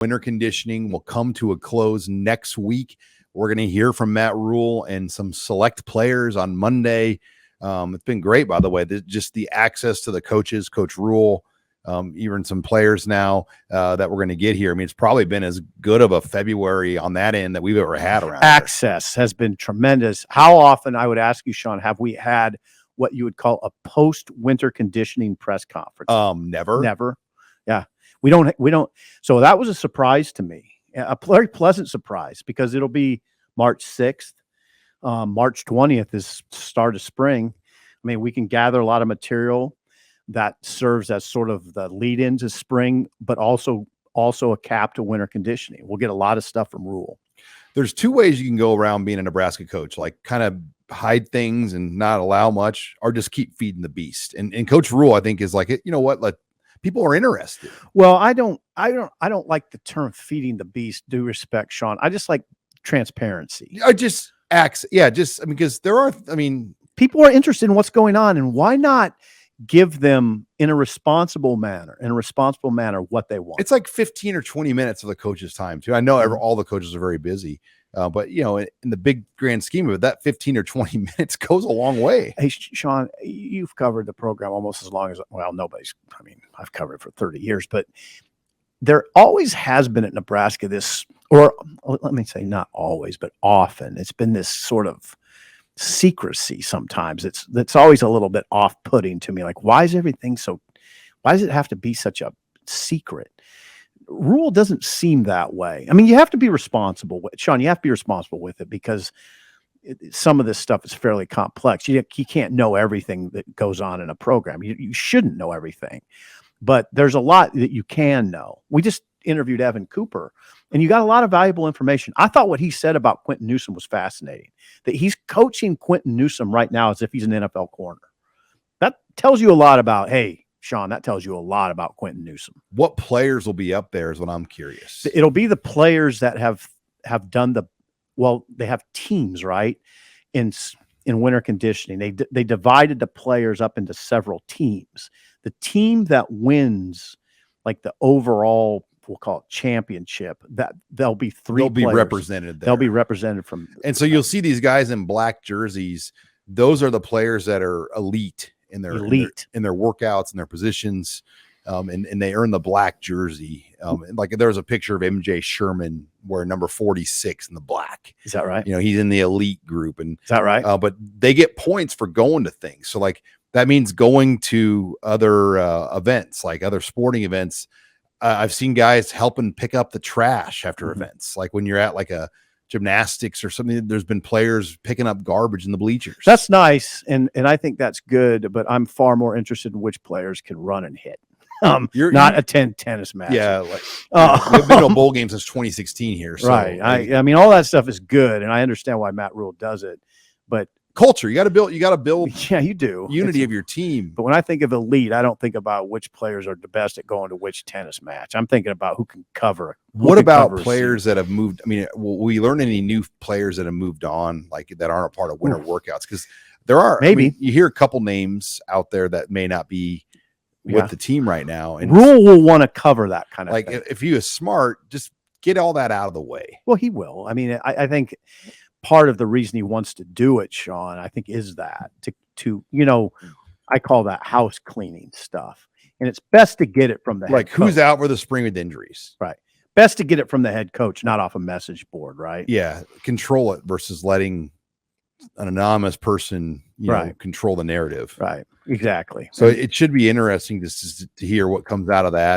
Winter conditioning will come to a close next week. We're going to hear from Matt Rhule and some select players on Monday. It's been great, by the way, just the access to the coaches, Coach Rhule, even some players now that we're going to get here. I mean, it's probably been as good of a February on that end that we've ever had around Access has been tremendous. How often, I would ask you, Sean, have we had what you would call a post-winter conditioning press conference? Never. Yeah. We don't. So that was a surprise to me, a very pleasant surprise, because it'll be March 6th. March 20th is start of spring. I mean, we can gather a lot of material that serves as sort of the lead into spring, but also a cap to winter conditioning. We'll get a lot of stuff from Rhule. There's two ways you can go around being a Nebraska coach, like kind of hide things and not allow much, or just keep feeding the beast. And Coach Rhule, I think, is like, you know what, people are interested. Well, I don't like the term feeding the beast, due respect, Sean. I just like transparency. Because people are interested in what's going on, and why not give them in a responsible manner what they want. It's like 15 or 20 minutes of the coach's time too. I know all the coaches are very busy, but you know, in the big grand scheme of it, that 15 or 20 minutes goes a long way. Hey, Sean, you've covered the program almost as long as, I've covered it for 30 years, but there always has been at Nebraska this, or let me say not always, but often, it's been this sort of secrecy. Sometimes it's always a little bit off-putting to me. Like, why does it have to be such a secret? Rhule doesn't seem that way. I mean, you have to be responsible with Sean. You have to be responsible with it, because some of this stuff is fairly complex. You can't know everything that goes on in a program. You shouldn't know everything, but there's a lot that you can know. We just interviewed Evan Cooper, and you got a lot of valuable information. I thought what he said about Quentin Newsome was fascinating, that he's coaching Quentin Newsome right now as if he's an NFL corner. That tells you a lot about, hey, Sean, that tells you a lot about Quentin Newsome. What players will be up there is what I'm curious. It'll be the players that have done they have teams, right? In winter conditioning, they divided the players up into several teams. The team that wins, like the overall, we'll call it championship, that there'll be three. They'll be represented there. They'll be represented from, and so you'll see these guys in black jerseys. Those are the players that are elite in their workouts and their positions, and they earn the black jersey. Like there's a picture of MJ Sherman wearing number 46 in the black. Is that right? You know, he's in the elite group, and is that right? But they get points for going to things. So like that means going to other events, like other sporting events. I've seen guys helping pick up the trash after events. Like when you're at like a gymnastics or something, there's been players picking up garbage in the bleachers. That's nice. And I think that's good, but I'm far more interested in which players can run and hit. Not attend tennis matches. Yeah. We've been to bowl games since 2016 here. So, right. I mean, all that stuff is good. And I understand why Matt Rhule does it, but culture, you got to build. Yeah, you do. Unity of your team. But when I think of elite, I don't think about which players are the best at going to which tennis match. I'm thinking about who can cover. What about players that have moved? I mean, will we learn any new players that have moved on, like that aren't a part of winter workouts? Because there are. Maybe. I mean, you hear a couple names out there that may not be with the team right now. And Rhule will want to cover that kind of like thing. if he is smart, just get all that out of the way. Well, he will. I mean, I think part of the reason he wants to do it, Sean, I think, is that to I call that house cleaning stuff, and it's best to get it from the head coach. Who's out for the spring with injuries, right? Best to get it from the head coach, not off a message board, right? Yeah, control it versus letting an anonymous person, control the narrative, right? Exactly. So it should be interesting to hear what comes out of that.